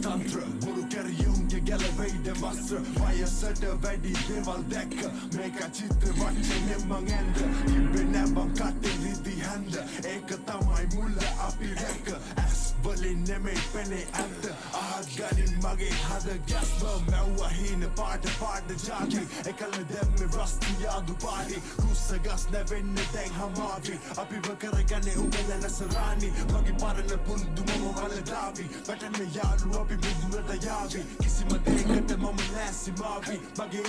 තන්ත්‍ර බොරු කැරියුන්ගේ ගැලවෙයිද වස්ත්‍ර වයසට වැඩි දේවල් දැක්ක මේක චිත්‍ර වචනෙන් මං ඇන්ද තිබ්බේ නෑ බං කටේ රිදි හැන්ද ඒක තමයි මුල අපි රැක ඇස් වලින් නෙමෙයි පෙනේ ඇත්ත අහත් ගනින් මගේ හද ගැස්ම මැව්වා හීන පාට ජාති එකල දැම්මේ රස්ති යාදු පාටි කුස්ස ගස් නැවෙන්න දැන් හමාවි අපිව කරගන්නේ උඹල නැසරානි මගේ පරණ පුරුදු මම වලදාවි වැටෙන්න යාළු අපි බුදුරට යාවි කිසිම දෙයකට මම නැසි මාවි මගේ